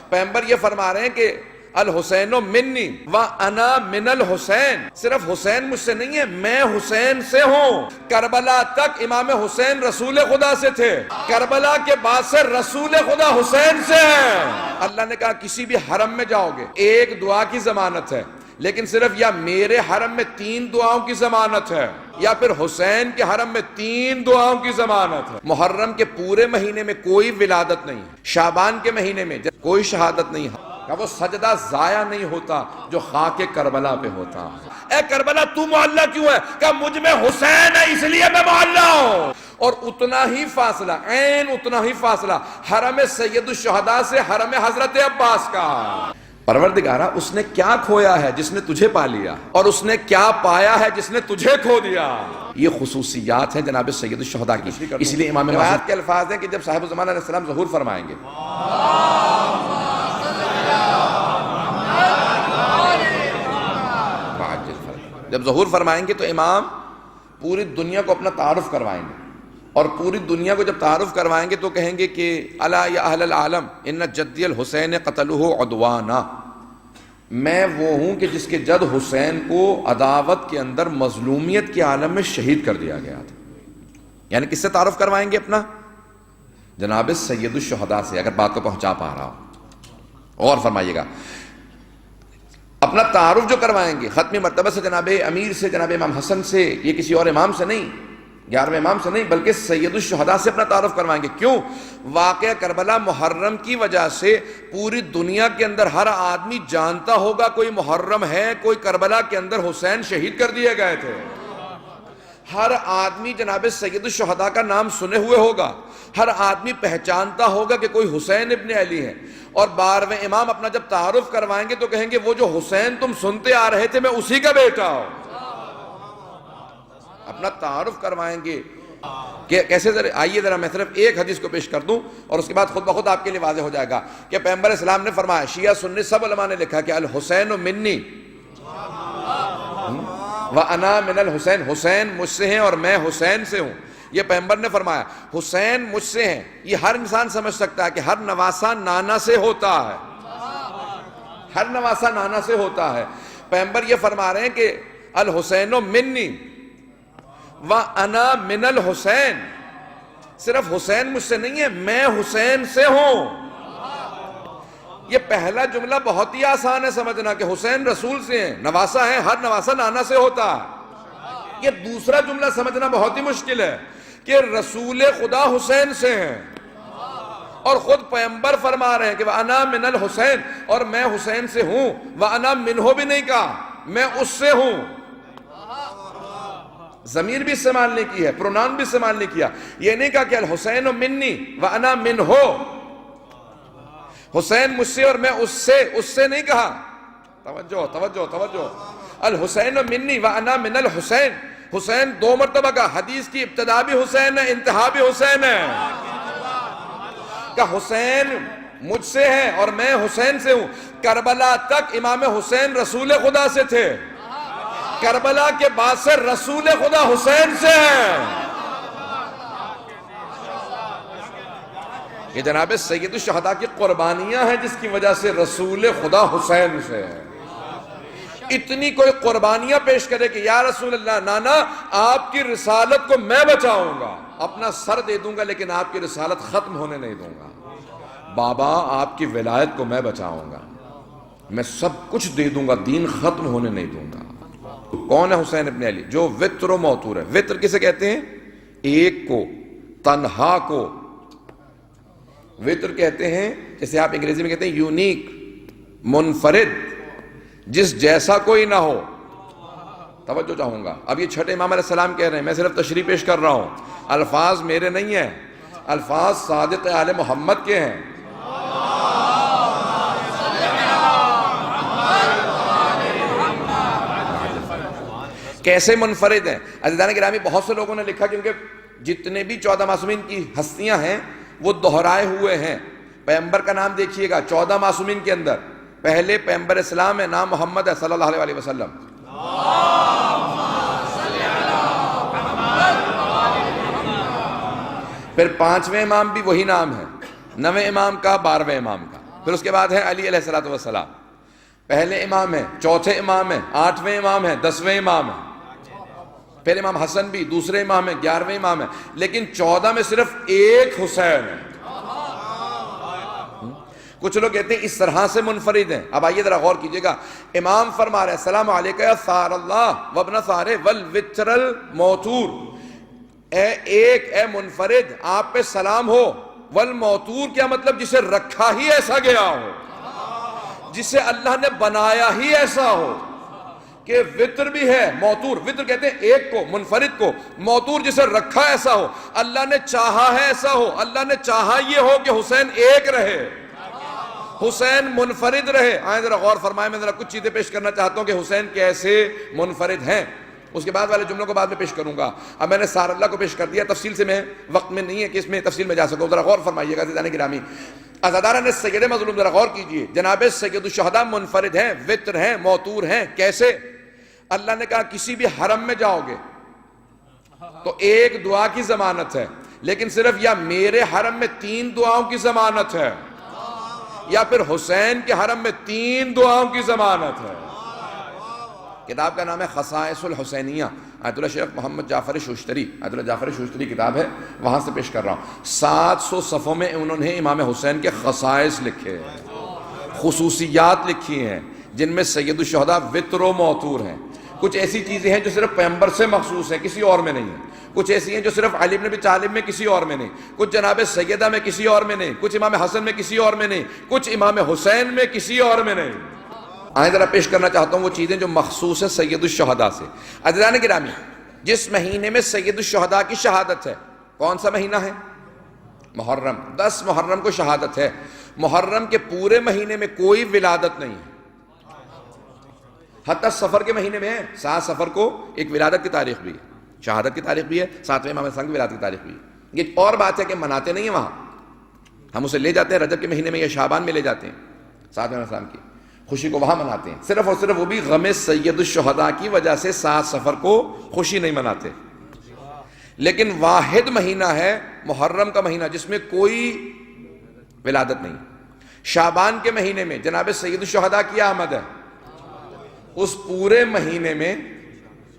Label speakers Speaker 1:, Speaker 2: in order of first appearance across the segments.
Speaker 1: پیغمبر یہ فرما رہے ہیں کہ الحسین منی وانا من الحسین، صرف حسین مجھ سے نہیں ہے، میں حسین سے ہوں۔ کربلا تک امام حسین رسول خدا سے تھے، کربلا کے بعد سے رسول خدا حسین سے ہیں۔ اللہ نے کہا کسی بھی حرم میں جاؤ گے ایک دعا کی ضمانت ہے، لیکن صرف یا میرے حرم میں 3 دعاؤں کی ضمانت ہے یا پھر حسین کے حرم میں 3 دعاؤں کی ضمانت ہے۔ محرم کے پورے مہینے میں کوئی ولادت نہیں ہے، شعبان کے مہینے میں کوئی شہادت نہیں ہے، کہ وہ سجدہ ضائع نہیں ہوتا جو خاک کربلا پہ ہوتا ہے۔ اے کربلا تو معلّہ کیوں ہے؟ کہ مجھ میں حسین ہے اس لیے میں معلّہ ہوں۔ اور اتنا ہی فاصلہ، عین اتنا ہی فاصلہ حرم سید الشہداء سے حرم حضرت عباس کا ہے۔ پروردگارہ اس نے کیا کھویا ہے جس نے تجھے پا لیا، اور اس نے کیا پایا ہے جس نے تجھے کھو دیا؟ یہ خصوصیات ہیں جناب سید الشہداء کی، اس لیے امام روایت کے الفاظ ہیں کہ جب صاحب الزمان علیہ السلام ظہور فرمائیں گے، جب ظہور فرمائیں گے تو امام پوری دنیا کو اپنا تعارف کروائیں گے، اور پوری دنیا کو جب تعارف کروائیں گے تو کہیں گے کہ الا یا اہل العالم ان جدی الحسین قتلہ عدوانا، میں وہ ہوں کہ جس کے جد حسین کو عداوت کے اندر مظلومیت کے عالم میں شہید کر دیا گیا تھا۔ یعنی کس سے تعارف کروائیں گے اپنا؟ جناب سید الشہداء سے، اگر بات کو پہنچا پا رہا ہو۔ اور فرمائیے گا اپنا تعارف جو کروائیں گے ختمی مرتبہ سے، جناب امیر سے، جناب امام حسن سے، یہ کسی اور امام سے نہیں، 11ویں امام سے نہیں، بلکہ سید الشہداء سے اپنا تعارف کروائیں گے۔ کیوں؟ واقعہ کربلا محرم کی وجہ سے پوری دنیا کے اندر ہر آدمی جانتا ہوگا کوئی محرم ہے، کوئی کربلا کے اندر حسین شہید کر دیے گئے تھے۔ ہر آدمی جناب سید الشہداء کا نام سنے ہوئے ہوگا، ہر آدمی پہچانتا ہوگا کہ کوئی حسین ابن علی ہے۔ اور 12ویں امام اپنا جب تعارف کروائیں گے تو کہیں گے وہ جو حسین تم سنتے آ رہے تھے میں اسی کا بیٹا ہوں۔ اپنا تعارف کروائیں گے کہ کیسے؟ آئیے ذرا میں صرف ایک حدیث کو پیش کر دوں اور اس کے بعد خود بخود آپ کے لیے واضح ہو جائے گا کہ پیغمبر اسلام نے فرمایا، شیعہ سنی سب علماء نے لکھا کہ الحسین منی وَأَنَا مِنَ الْحُسَيْن، حسین مجھ سے ہیں اور میں حسین سے ہوں۔ یہ پیغمبر نے فرمایا حسین مجھ سے ہیں۔ یہ ہر انسان سمجھ سکتا ہے کہ ہر نواسہ نانا سے ہوتا ہے، ہر نواسہ نانا سے ہوتا ہے۔ پیغمبر یہ فرما رہے ہیں کہ الحسین منی وَأَنَا مِنَ الْحُسَيْن، صرف حسین مجھ سے نہیں ہے، میں حسین سے ہوں۔ یہ پہلا جملہ بہت ہی آسان ہے سمجھنا کہ حسین رسول سے ہیں، نواسہ ہیں، ہر نواسہ نانا سے ہوتا ہے۔ یہ دوسرا جملہ سمجھنا بہت ہی مشکل ہے کہ رسول خدا حسین سے ہیں، اور خود پیغمبر فرما رہے ہیں کہ وَأَنَا مِنَ الْحُسَيْن، اور میں حسین سے ہوں۔ وَأَنَا مِنْهُ بھی نہیں کہا، میں اس سے ہوں، ضمیر بھی استعمال نہیں کی ہے، پروناؤن بھی استعمال نہیں کیا۔ یہ نہیں کہا کہ الحسین منی وَأَنَا مِنْهُ، حسین مجھ سے اور میں اس سے نہیں کہا۔ توجہ توجہ توجہ، الحسین منی وَأَنَا مِنَ الْحُسَيْن، حسین 2 مرتبہ کا، حدیث کی ابتدا بھی حسین ہے، انتہا بھی حسین ہے، کہ حسین مجھ سے ہے اور میں حسین سے ہوں۔ کربلا تک امام حسین رسول خدا سے تھے، کربلا کے بعد سے رسول خدا حسین سے ہیں۔ یہ جناب سید الشہداء کی قربانیاں ہیں جس کی وجہ سے رسول خدا حسین سے ہیں۔ اتنی کوئی قربانیاں پیش کرے کہ یا رسول اللہ، نانا آپ کی رسالت کو میں بچاؤں گا، اپنا سر دے دوں گا لیکن آپ کی رسالت ختم ہونے نہیں دوں گا۔ بابا آپ کی ولایت کو میں بچاؤں گا، میں سب کچھ دے دوں گا، دین ختم ہونے نہیں دوں گا۔ کون ہے حسین ابن علی؟ جو وتر و موتور ہے۔ وتر کسے کہتے ہیں؟ ایک کو، تنہا کو وتر کہتے ہیں، جیسے آپ انگریزی میں کہتے ہیں یونیک، منفرد، جس جیسا کوئی نہ ہو۔ توجہ چاہوں گا، اب یہ چھٹے امام علیہ السلام کہہ رہے ہیں، میں صرف تشریح پیش کر رہا ہوں، الفاظ میرے نہیں ہیں، الفاظ صادق آل محمد کے ہیں۔ کیسے منفرد ہیں؟ عزیزان گرامی، بہت سے لوگوں نے لکھا کیونکہ جتنے بھی 14 معصومین کی ہستیاں ہیں وہ دہرائے ہوئے ہیں۔ پیغمبر کا نام دیکھیے گا 14 معصومین کے اندر، پہلے پیغمبر اسلام ہے، نام محمد ہے صلی اللہ علیہ وسلم۔ پھر 5ویں امام بھی وہی نام ہے، 9ویں امام کا، 12ویں امام کا۔ پھر اس کے بعد ہے علی علیہ السلام، پہلے امام ہیں، چوتھے امام ہیں، 8ویں امام ہیں، 10ویں امام ہیں، پھر امام حسن بھی دوسرے امام ہیں، 11ویں امام ہیں، لیکن 14 میں صرف ایک حسین ہے۔ کچھ لوگ کہتے ہیں اس طرح سے منفرد ہیں۔ اب آئیے ذرا غور کیجئے گا، امام فرما رہے ہیں السلام علیکہ یا ثار اللہ وابن ثار والوتر الموتور، اے منفرد آپ پہ سلام ہو، والموتور کیا مطلب؟ جسے رکھا ہی ایسا گیا ہو، جسے اللہ نے بنایا ہی ایسا ہو کہ وتر بھی ہے، موتور وتر کہتے ہیں ایک کو، منفرد کو، موتور جسے رکھا ایسا ہو، اللہ نے چاہا ہے ایسا ہو، اللہ نے چاہا یہ ہو کہ حسین ایک رہے، حسین منفرد رہے۔ آئیں ذرا غور فرمائیں، میں ذرا کچھ چیزیں پیش کرنا چاہتا ہوں کہ حسین کیسے منفرد ہیں، اس کے بعد والے جملوں کو بعد میں پیش کروں گا۔ اب میں نے سار اللہ کو پیش کر دیا، تفصیل سے میں وقت میں نہیں ہے کہ اس میں تفصیل میں جا سکوں، ذرا غور فرمائیے گا عزیزان گرامی۔ عزاداران سید مظلوم ذرا غور کیجئے، جناب سید الشہداء منفرد ہیں، وتر ہیں، موتور ہیں، کیسے؟ اللہ نے کہا کسی بھی حرم میں جاؤ گے تو ایک دعا کی ضمانت ہے، لیکن صرف یا میرے حرم میں 3 دعاؤں کی ضمانت ہے، یا پھر حسین کے حرم میں 3 دعاؤں کی ضمانت ہے۔ کتاب کا نام ہے خصائص الحسینیہ، آیت اللہ شیخ محمد جعفر شوشتری، آیت اللہ جعفر شوشتری کتاب ہے، وہاں سے پیش کر رہا ہوں۔ 700 صفحوں میں انہوں نے امام حسین کے خصائص لکھے ہیں، خصوصیات لکھی ہیں، جن میں سید الشہداء وتر و موتور ہیں۔ کچھ ایسی چیزیں ہیں جو صرف پیغمبر سے مخصوص ہیں، کسی اور میں نہیں ہیں، کچھ ایسی ہیں جو صرف علی بن ابی طالب میں کسی اور میں نہیں، کچھ جناب سیدہ میں کسی اور میں نہیں، کچھ امام حسن میں کسی اور میں نہیں، کچھ امام حسین میں کسی اور میں نہیں۔ آئیں ذرا پیش کرنا چاہتا ہوں وہ چیزیں جو مخصوص ہیں سید الشہداء سے۔ عزیزان گرامی، جس مہینے میں سید الشہداء کی شہادت ہے، کون سا مہینہ ہے؟ محرم، 10 محرم کو شہادت ہے۔ محرم کے پورے مہینے میں کوئی ولادت نہیں ہے، حتیٰ سفر کے مہینے میں ہے، 7 سفر کو ایک ولادت کی تاریخ بھی ہے، شہادت کی تاریخ بھی ہے، 7ویں امام حسن کی ولادت کی تاریخ بھی ہے۔ یہ اور بات ہے کہ مناتے نہیں ہیں وہاں، ہم اسے لے جاتے ہیں رجب کے مہینے میں یا شعبان میں لے جاتے ہیں، 7ویں اسلام کی خوشی کو وہاں مناتے ہیں، صرف اور صرف وہ بھی غم سید الشہداء کی وجہ سے 7 سفر کو خوشی نہیں مناتے۔ لیکن واحد مہینہ ہے محرم کا مہینہ جس میں کوئی ولادت نہیں۔ شعبان کے مہینے میں جناب سید الشہداء کی آمد ہے، اس پورے مہینے میں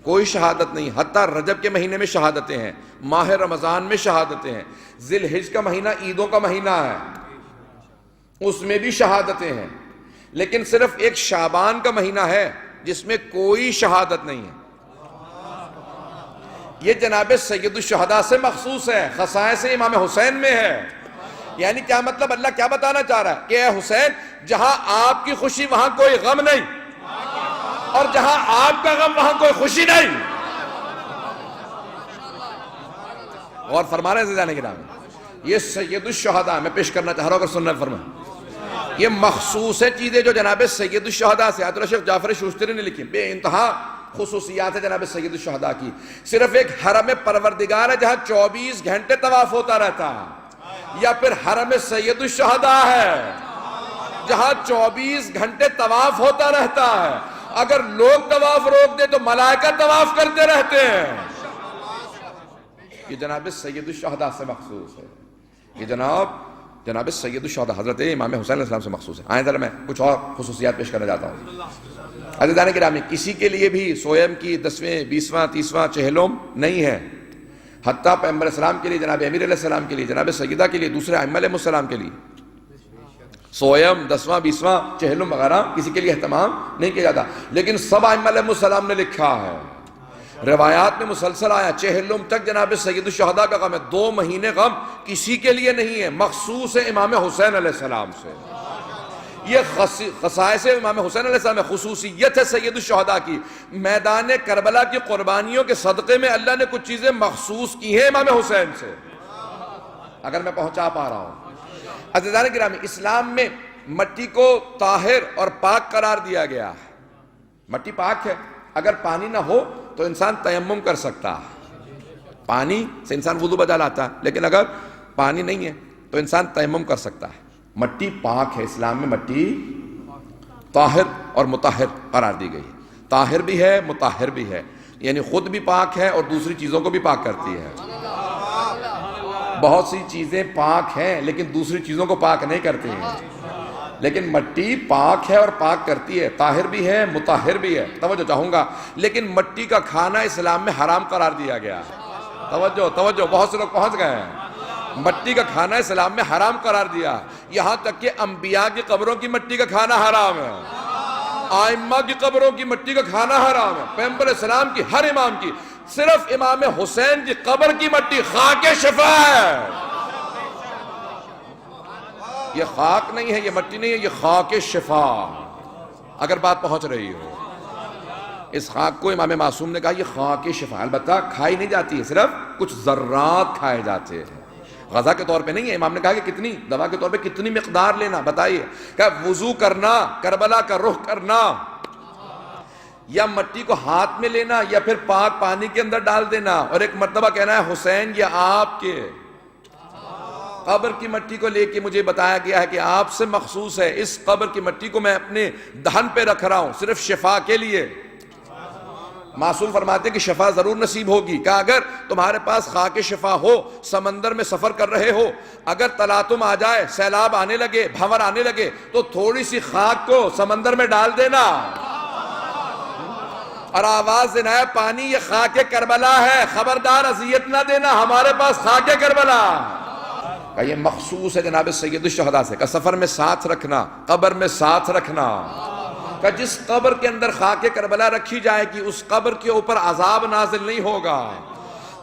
Speaker 1: کوئی شہادت نہیں، حتیٰ رجب کے مہینے میں شہادتیں ہیں، ماہ رمضان میں شہادتیں ہیں، ذی الحج کا مہینہ عیدوں کا مہینہ ہے، اس میں بھی شہادتیں ہیں، لیکن صرف ایک شعبان کا مہینہ ہے جس میں کوئی شہادت نہیں ہے۔ یہ جناب سید الشہداء سے مخصوص ہے، خصائص امام حسین میں ہے۔ یعنی کیا مطلب؟ اللہ کیا بتانا چاہ رہا ہے کہ اے حسین، جہاں آپ کی خوشی وہاں کوئی غم نہیں، اور جہاں آپ کا غم وہاں کوئی خوشی نہیں۔ اور فرما رہے ہیں عزیزان گرامی، یہ سید الشہداء میں پیش کرنا چاہ رہا ہوں، اگر سننا فرمائیں، یہ مخصوص ہے چیزیں جو جناب سید الشہداء سے آیت اللہ شیخ جعفر شوشتری نے لکھی، بے انتہا خصوصیات ہے جناب سید الشہداء کی۔ صرف ایک حرم پروردگار ہے جہاں 24 گھنٹے طواف ہوتا رہتا ہے، یا پھر حرم سید الشہداء ہے جہاں 24 گھنٹے طواف ہوتا رہتا ہے، اگر لوگ طواف روک دے تو ملائکہ طواف کرتے رہتے ہیں۔ یہ جناب سید الشہداء سے مخصوص ہے، یہ جناب سید الشہداء حضرت امام حسین علیہ السلام سے مخصوص ہے۔ آئیں ذرا میں کچھ اور خصوصیات پیش کرنا چاہتا ہوں۔ عزیزان گرامی، کسی کے لیے بھی سویم کی 10ویں 20واں 30واں چہلم نہیں ہے، حتیٰ پیغمبر اسلام کے لیے، جناب امیر علیہ السلام کے لیے، جناب سیدہ کے لیے، دوسرے ائمہ علیہ السلام کے لیے سویم 10واں 20واں چہلم وغیرہ کسی کے لیے اہتمام نہیں کیا جاتا، لیکن سب ائمہ علیہ السلام نے لکھا ہے، روایات میں مسلسل آیا، چہلم تک جناب سید الشہداء کا غم ہے، 2 مہینے غم کسی کے لیے نہیں ہے، مخصوص ہے امام حسین علیہ السلام سے۔ یہ خصائص امام حسین علیہ السلام ہے، خصوصیت ہے سید الشہداء کی۔ میدان کربلا کی قربانیوں کے صدقے میں اللہ نے کچھ چیزیں مخصوص کی ہیں امام حسین سے، اگر میں پہنچا پا رہا ہوں۔ عزیزان گرامی، اسلام میں مٹی کو طاہر اور پاک قرار دیا گیا ہے، مٹی پاک ہے، اگر پانی نہ ہو تو انسان تیمم کر سکتا ہے، پانی سے انسان وضو بجا لاتا ہے، لیکن اگر پانی نہیں ہے تو انسان تیمم کر سکتا ہے۔ مٹی پاک ہے، اسلام میں مٹی طاہر اور مطہر قرار دی گئی ہے، طاہر بھی ہے مطہر بھی ہے، یعنی خود بھی پاک ہے اور دوسری چیزوں کو بھی پاک کرتی ہے۔ بہت سی چیزیں پاک ہیں لیکن دوسری چیزوں کو پاک نہیں کرتی ہیں، لیکن مٹی پاک ہے اور پاک کرتی ہے، طاہر بھی ہے مطہر بھی ہے، توجہ چاہوں گا، لیکن مٹی کا کھانا اسلام میں حرام قرار دیا گیا۔ توجہ بہت سے لوگ پہنچ گئے ہیں، مٹی کا کھانا اسلام میں حرام قرار دیا، یہاں تک کہ انبیاء کی قبروں کی مٹی کا کھانا حرام ہے، ائمہ کی قبروں کی مٹی کا کھانا حرام ہے، پیغمبر اسلام کی ہر امام کی، صرف امام حسین کی قبر کی مٹی خاک شفا ہے۔ یہ خاک نہیں ہے، یہ مٹی نہیں ہے، یہ خاک شفا، اگر بات پہنچ رہی ہو۔ اس خاک کو امام معصوم نے کہا یہ خاک شفا، البتہ کھائی نہیں جاتی ہے، صرف کچھ ذرات کھائے جاتے ہیں، غذا کے طور پہ نہیں ہے۔ امام نے کہا کہ کتنی دوا کے طور پہ کتنی مقدار لینا بتائیے، کہ وضو کرنا، کربلا کا رخ کرنا، یا مٹی کو ہاتھ میں لینا، یا پھر پاک پانی کے اندر ڈال دینا، اور ایک مرتبہ کہنا ہے حسین یہ آپ کے قبر کی مٹی کو لے کے مجھے بتایا گیا ہے کہ آپ سے مخصوص ہے، اس قبر کی مٹی کو میں اپنے دہن پہ رکھ رہا ہوں صرف شفا کے لیے۔ معصوم فرماتے ہیں کہ شفا ضرور نصیب ہوگی، کہ اگر تمہارے پاس خاک شفا ہو، سمندر میں سفر کر رہے ہو، اگر تلاطم آ جائے، سیلاب آنے لگے، بھنور آنے لگے، تو تھوڑی سی خاک کو سمندر میں ڈال دینا اور آواز دینا ہے پانی یہ خاک کربلا ہے، خبردار اذیت نہ دینا، ہمارے پاس خاک کربلا۔ کہ یہ مخصوص ہے جناب سید الشہداء سے، کہ سفر میں ساتھ رکھنا، قبر میں ساتھ رکھنا، کہ جس قبر کے اندر خاک کربلا رکھی جائے گی اس قبر کے اوپر عذاب نازل نہیں ہوگا۔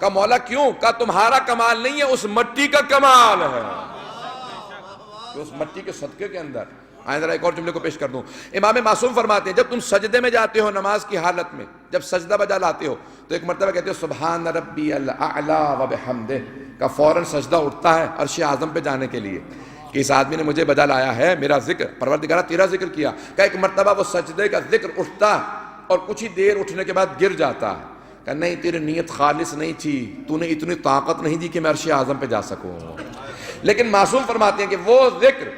Speaker 1: کہ مولا کیوں؟ کہ تمہارا کمال نہیں ہے، اس مٹی کا کمال ہے، کہ اس مٹی کے صدقے کے اندر۔ آئیں ذرا ایک اور جملے کو پیش کر دوں، امام معصوم فرماتے ہیں جب تم سجدے میں جاتے ہو نماز کی حالت میں، جب سجدہ بجا لاتے ہو تو ایک مرتبہ کہتے ہو سبحان ربی الاعلی و بحمدہ، کا فوراً سجدہ اٹھتا ہے عرش اعظم پہ جانے کے لیے، کہ اس آدمی نے مجھے بجا لایا ہے میرا ذکر، پروردگارہ تیرا ذکر کیا۔ کہ ایک مرتبہ وہ سجدے کا ذکر اٹھتا ہے اور کچھ ہی دیر اٹھنے کے بعد گر جاتا ہے، کہ نہیں تیری نیت خالص نہیں تھی، تو نے اتنی طاقت نہیں دی کہ میں عرش اعظم پہ جا سکوں۔ لیکن معصوم فرماتے ہیں کہ وہ ذکر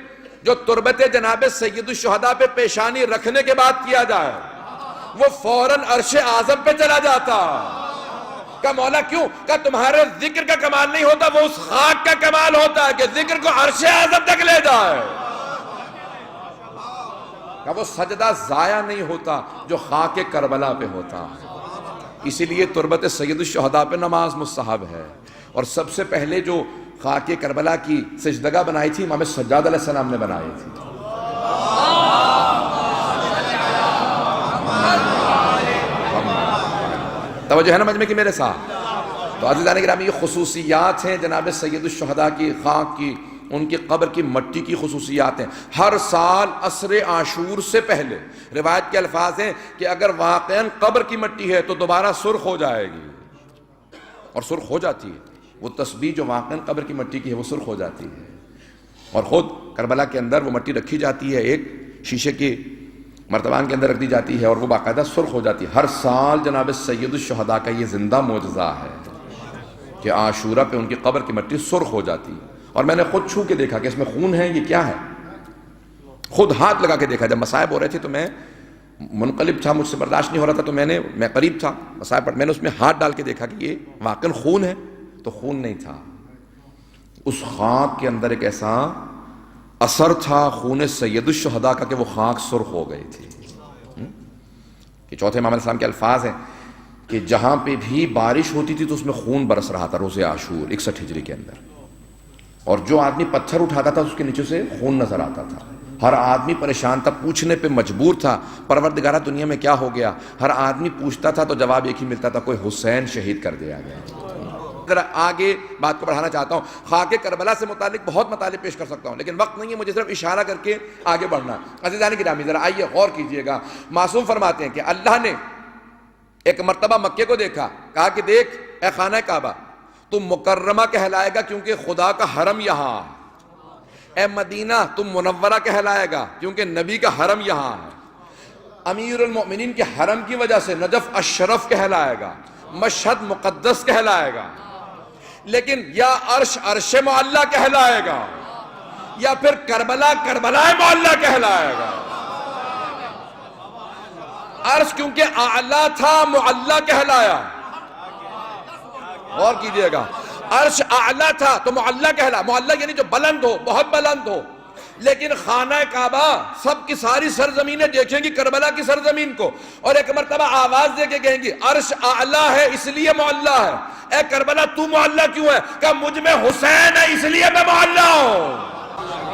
Speaker 1: جو تربت جناب سید الشہداء پہ پیشانی رکھنے کے بعد کیا جائے وہ فوراً عرش اعظم پہ چلا جاتا۔ کہ مولا کیوں؟ کہ تمہارے ذکر کا کمال نہیں ہوتا، وہ اس خاک کا کمال ہوتا ہے کہ ذکر کو عرش اعظم تک لے جائے، کہ وہ سجدہ ضائع نہیں ہوتا جو خاک کربلا پہ ہوتا ہے۔ اسی لیے تربت سید الشہداء پہ نماز مستحب ہے، اور سب سے پہلے جو خاک کربلا کی سجدگاہ بنائی تھی امام سجاد علیہ السلام نے بنائی تھی۔ توجہ ہے نا مجمع کی میرے ساتھ؟ تو عزیزان گرامی یہ خصوصیات ہیں جناب سید الشہداء کی خاک کی، ان کی قبر کی مٹی کی خصوصیات ہیں۔ ہر سال عصر عاشور سے پہلے روایت کے الفاظ ہیں کہ اگر واقعاً قبر کی مٹی ہے تو دوبارہ سرخ ہو جائے گی، اور سرخ ہو جاتی ہے، وہ تسبیح جو واقعاً قبر کی مٹی کی ہے وہ سرخ ہو جاتی ہے، اور خود کربلا کے اندر وہ مٹی رکھی جاتی ہے، ایک شیشے کے مرتبان کے اندر رکھ دی جاتی ہے اور وہ باقاعدہ سرخ ہو جاتی ہے۔ ہر سال جناب سید الشہداء کا یہ زندہ معجزہ ہے کہ عاشورہ پہ ان کی قبر کی مٹی سرخ ہو جاتی ہے، اور میں نے خود چھو کے دیکھا کہ اس میں خون ہے، یہ کیا ہے، خود ہاتھ لگا کے دیکھا۔ جب مصائب ہو رہے تھے تو میں منقلب تھا، مجھ سے برداشت نہیں ہو رہا تھا، تو میں قریب تھا مصائب پر، میں نے اس میں ہاتھ ڈال کے دیکھا کہ یہ واقعاً خون ہے، تو خون نہیں تھا، اس خاک کے اندر ایک ایسا اثر تھا خون سید الشہداء کا کہ وہ خاک سرخ ہو گئی تھی۔ کہ چوتھے امام علیہ السلام کے الفاظ ہیں کہ جہاں پہ بھی بارش ہوتی تھی تو اس میں خون برس رہا تھا روز عاشور 61 ہجری کے اندر، اور جو آدمی پتھر اٹھاتا تھا اس کے نیچے سے خون نظر آتا تھا، ہر آدمی پریشان تھا، پوچھنے پہ مجبور تھا پروردگارہ دنیا میں کیا ہو گیا، ہر آدمی پوچھتا تھا تو جواب ایک ہی ملتا تھا، کوئی حسین شہید کر دیا گیا۔ ذرا آگے بات کو بڑھانا چاہتا ہوں، خاک کربلا سے متعلق بہت مطالب پیش کر سکتا ہوں لیکن وقت نہیں ہے، مجھے صرف اشارہ کر کے آگے بڑھنا۔ عزیزان گرامی ذرا آئیے غور کیجئے گا، معصوم فرماتے ہیں کہ اللہ نے ایک مرتبہ مکے کو دیکھا، کہا کہ دیکھ اے خانہ کعبہ تم مکرمہ کہلائے گا کیونکہ خدا کا حرم یہاں ہے، اے مدینہ تم منورہ کہلائے گا کیونکہ نبی کا حرم یہاں ہے، امیر المؤمنین کے حرم کی وجہ سے نجف اشرف کہلائے گا، مشہد مقدس کہلائے گا، لیکن یا عرش عرش معلیٰ کہلائے گا یا پھر کربلا کربلا معلیٰ کہلائے گا۔ عرش کیونکہ اعلیٰ تھا معلیٰ کہلایا، غور کیجئے گا، عرش اعلیٰ تھا تو معلیٰ کہلا، معلیٰ یعنی جو بلند ہو، بہت بلند ہو، لیکن خانہ کعبہ سب کی ساری سرزمینیں دیکھیں گی کربلا کی سرزمین کو، اور ایک مرتبہ آواز دے کے کہیں گی عرش اعلیٰ ہے اس لیے معلیٰ ہے، اے کربلا تو معلیٰ کیوں ہے؟ کہ مجھ میں حسین ہے اس لیے میں معلیٰ ہوں۔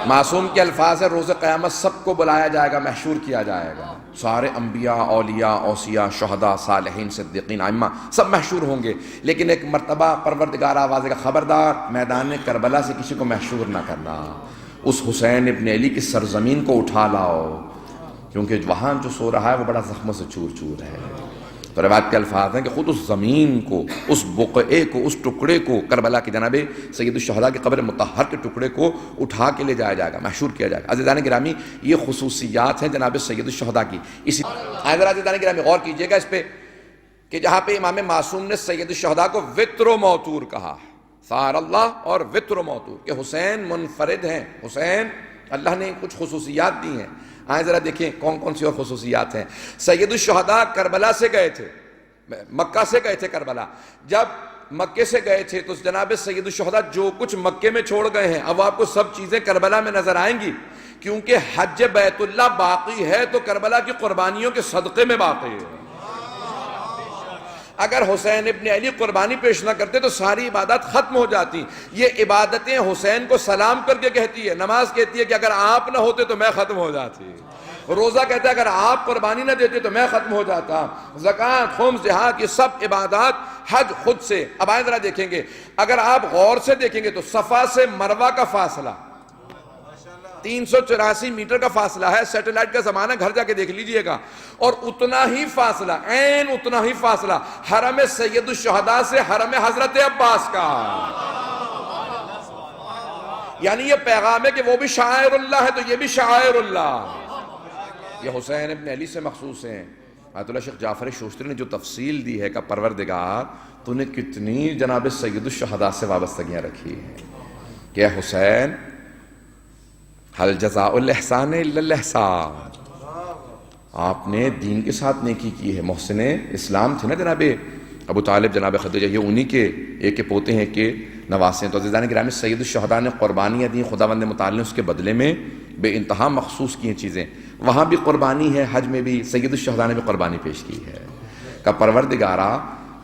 Speaker 1: معصوم کے الفاظ ہے، روز قیامت سب کو بلایا جائے گا، محشور کیا جائے گا، سارے انبیاء، اولیاء، اوصیاء، شہداء، صالحین، صدیقین، ائمہ سب محشور ہوں گے، لیکن ایک مرتبہ پروردگار آواز دے گا خبردار میدان کربلا سے کسی کو محشور نہ کرنا، اس حسین ابن علی کی سرزمین کو اٹھا لاؤ، کیونکہ وہاں جو سو رہا ہے وہ بڑا زخموں سے چور چور ہے۔ تو روایت کے الفاظ ہیں کہ خود اس زمین کو، اس بقعے کو، اس ٹکڑے کو، کربلا کی جناب سید الشہداء کی قبر مطہر کے ٹکڑے کو اٹھا کے لے جایا جائے گا، محشور کیا جائے گا۔ عزیزان گرامی، یہ خصوصیات ہیں جناب سید الشہداء کی۔ اسی عزیزان گرامی غور کیجئے گا اس پہ کہ جہاں پہ امام معصوم نے سید الشہداء کو وتر و موتور کہا، ثار اللہ اور وتر و موتور، کہ حسین منفرد ہیں، حسین اللہ نے کچھ خصوصیات دی ہیں۔ آئیں ذرا دیکھیں کون کون سی اور خصوصیات ہیں۔ سید الشہداء کربلا سے گئے تھے، مکہ سے گئے تھے کربلا، جب مکے سے گئے تھے تو جناب سید الشہداء جو کچھ مکے میں چھوڑ گئے ہیں اب آپ کو سب چیزیں کربلا میں نظر آئیں گی، کیونکہ حج بیت اللہ باقی ہے تو کربلا کی قربانیوں کے صدقے میں باقی ہے۔ اگر حسین ابن علی قربانی پیش نہ کرتے تو ساری عبادات ختم ہو جاتی۔ یہ عبادتیں حسین کو سلام کر کے کہتی ہے، نماز کہتی ہے کہ اگر آپ نہ ہوتے تو میں ختم ہو جاتی، روزہ کہتا ہے اگر آپ قربانی نہ دیتے تو میں ختم ہو جاتا، زکوٰۃ، خمس، جہاد، یہ سب عبادات، حج خود سے۔ اب آئیں ذرا دیکھیں گے، اگر آپ غور سے دیکھیں گے تو صفا سے مروہ کا فاصلہ 384 میٹر کا فاصلہ ہے، سیٹلائٹ کا زمانہ، گھر جا کے دیکھ لیجئے گا، اور اتنا ہی فاصلہ، عین اتنا ہی فاصلہ حرم سید الشہداء سے حرم حضرت عباس کا۔ یعنی یہ پیغام ہے کہ وہ بھی شاعر اللہ ہے تو یہ بھی شاعر اللہ، یہ حسین ابن علی سے مخصوص ہیں۔ آیت اللہ شیخ جعفر شوشتری نے جو تفصیل دی ہے کہ پروردگار تو نے کتنی جناب سید الشہداء سے وابستگیاں رکھی ہیں، کہ حسین حل جزاء الاحسان الا الاحسان، آپ نے دین کے ساتھ نیکی کی ہے، محسن اسلام تھے نا جناب ابو طالب، جناب خدیجہ، یہ انہی کے ایک کے پوتے ہیں کہ نواسے ہیں۔ تو عزیزان گرامی، سید الشہداء نے قربانیاں دی، خداوند متعال نے اس کے بدلے میں بے انتہا مخصوص کی ہیں چیزیں، وہاں بھی قربانی ہے، حج میں بھی سید الشہداء نے بھی قربانی پیش کی ہے کہ پروردگارا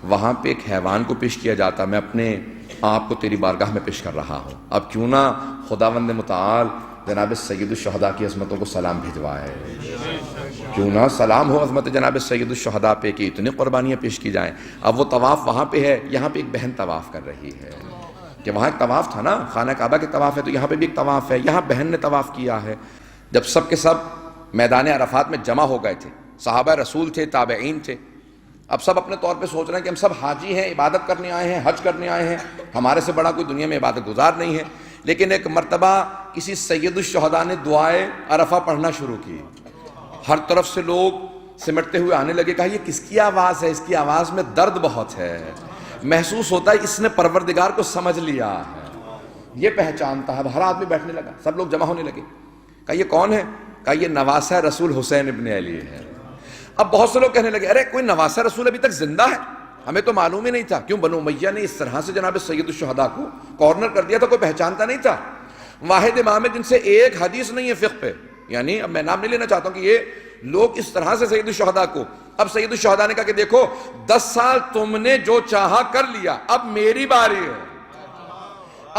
Speaker 1: وہاں پہ ایک حیوان کو پیش کیا جاتا، میں اپنے آپ کو تیری بارگاہ میں پیش کر رہا ہوں، اب کیوں نہ خداوند متعال جناب سید الشہداء کی عظمتوں کو سلام بھجوائے، کیوں نہ سلام ہو عظمت جناب سید الشہداء پہ کہ اتنی قربانیاں پیش کی جائیں۔ اب وہ طواف وہاں پہ ہے، یہاں پہ ایک بہن طواف کر رہی ہے، کہ وہاں ایک طواف تھا نا، خانہ کعبہ کے طواف ہے تو یہاں پہ بھی ایک طواف ہے، یہاں بہن نے طواف کیا ہے۔ جب سب کے سب میدان عرفات میں جمع ہو گئے تھے، صحابہ رسول تھے، تابعین تھے، اب سب اپنے طور پہ سوچ رہے ہیں کہ ہم سب حاجی ہیں، عبادت کرنے آئے ہیں، حج کرنے آئے ہیں، ہمارے سے بڑا کوئی دنیا میں عبادت گزار نہیں ہے۔ لیکن ایک مرتبہ کسی سید الشہداء نے دعائے عرفہ پڑھنا شروع کی، ہر طرف سے لوگ سمٹتے ہوئے آنے لگے، کہا یہ کس کی آواز ہے؟ اس کی آواز میں درد بہت ہے، محسوس ہوتا ہے اس نے پروردگار کو سمجھ لیا ہے، یہ پہچانتا ہے۔ ہر آدمی بیٹھنے لگا، سب لوگ جمع ہونے لگے، کہا یہ کون ہے؟ کہا یہ نواسہ رسول حسین ابن علی ہے۔ اب بہت سے لوگ کہنے لگے ارے کوئی نواسہ رسول ابھی تک زندہ ہے، ہمیں تو معلوم ہی نہیں تھا، کیوں بنو امیہ نے اس طرح سے جناب سید الشہداء کو کارنر کر دیا تھا، کوئی پہچانتا نہیں تھا۔ واحد امام ہے جن سے ایک حدیث نہیں ہے فقہ پہ، یعنی اب میں نام نہیں لینا چاہتا ہوں کہ یہ لوگ اس طرح سے سید الشہداء کو، اب سید الشہداء نے کہا کہ دیکھو 10 سال تم نے جو چاہا کر لیا، اب میری باری ہے،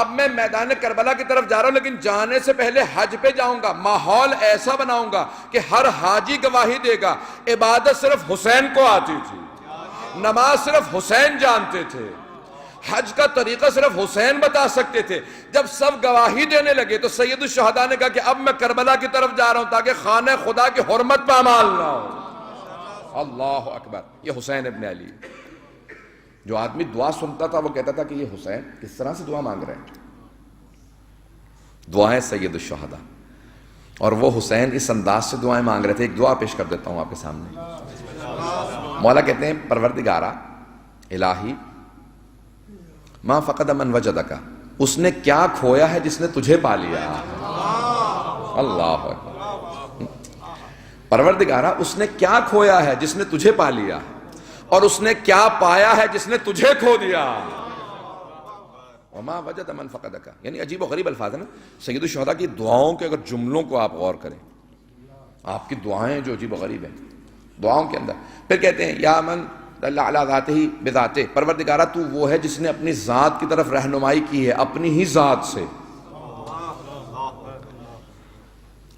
Speaker 1: اب میں میدان کربلا کی طرف جا رہا ہوں، لیکن جانے سے پہلے حج پہ جاؤں گا، ماحول ایسا بناؤں گا کہ ہر حاجی گواہی دے گا عبادت صرف حسین کو آتی تھی، نماز صرف حسین جانتے تھے، حج کا طریقہ صرف حسین بتا سکتے تھے۔ جب سب گواہی دینے لگے تو سید الشہداء نے کہا کہ اب میں کربلا کی طرف جا رہا ہوں تاکہ خانہ خدا کی حرمت پامال نہ ہو۔ اللہ اکبر، یہ حسین ابن علی، جو آدمی دعا سنتا تھا وہ کہتا تھا کہ یہ حسین کس طرح سے دعا مانگ رہے ہیں، دعائیں سید الشہداء، اور وہ حسین اس انداز سے دعائیں مانگ رہے تھے۔ ایک دعا پیش کر دیتا ہوں آپ کے سامنے۔ مولا کہتے ہیں پروردگارا الہی ما فقد من وجدک، اس نے کیا کھویا ہے جس نے تجھے پا لیا۔ اللہ اکبر، پروردگارا اس نے کیا کھویا ہے جس نے تجھے پا لیا، اور اس نے کیا پایا ہے جس نے تجھے کھو دیا۔ وما وجد من فقدک، یعنی عجیب و غریب الفاظ ہیں نا. سید الشہداء کی دعاؤں کے اگر جملوں کو آپ غور کریں، آپ کی دعائیں جو عجیب و غریب ہیں دعاؤں کے اندر. پھر کہتے ہیں یا من دل علی ذاتہ بذاتہ، پروردگارہ تو وہ ہے جس نے اپنی ذات کی طرف رہنمائی کی ہے اپنی ہی ذات سے.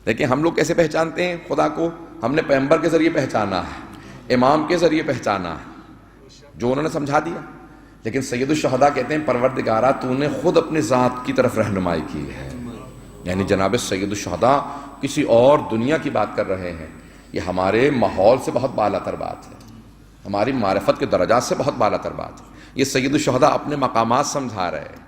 Speaker 1: لیکن ہم لوگ کیسے پہچانتے ہیں خدا کو؟ ہم نے پیغمبر کے ذریعے پہچانا ہے، امام کے ذریعے پہچانا ہے جو انہوں نے سمجھا دیا. لیکن سید الشہداء کہتے ہیں پروردگارہ تو نے خود اپنی ذات کی طرف رہنمائی کی ہے. یعنی جناب سید الشہداء کسی اور دنیا کی بات کر رہے ہیں. یہ ہمارے ماحول سے بہت بالا تر بات ہے، ہماری معرفت کے درجات سے بہت بالا تر بات ہے. یہ سید الشہداء اپنے مقامات سمجھا رہے ہیں.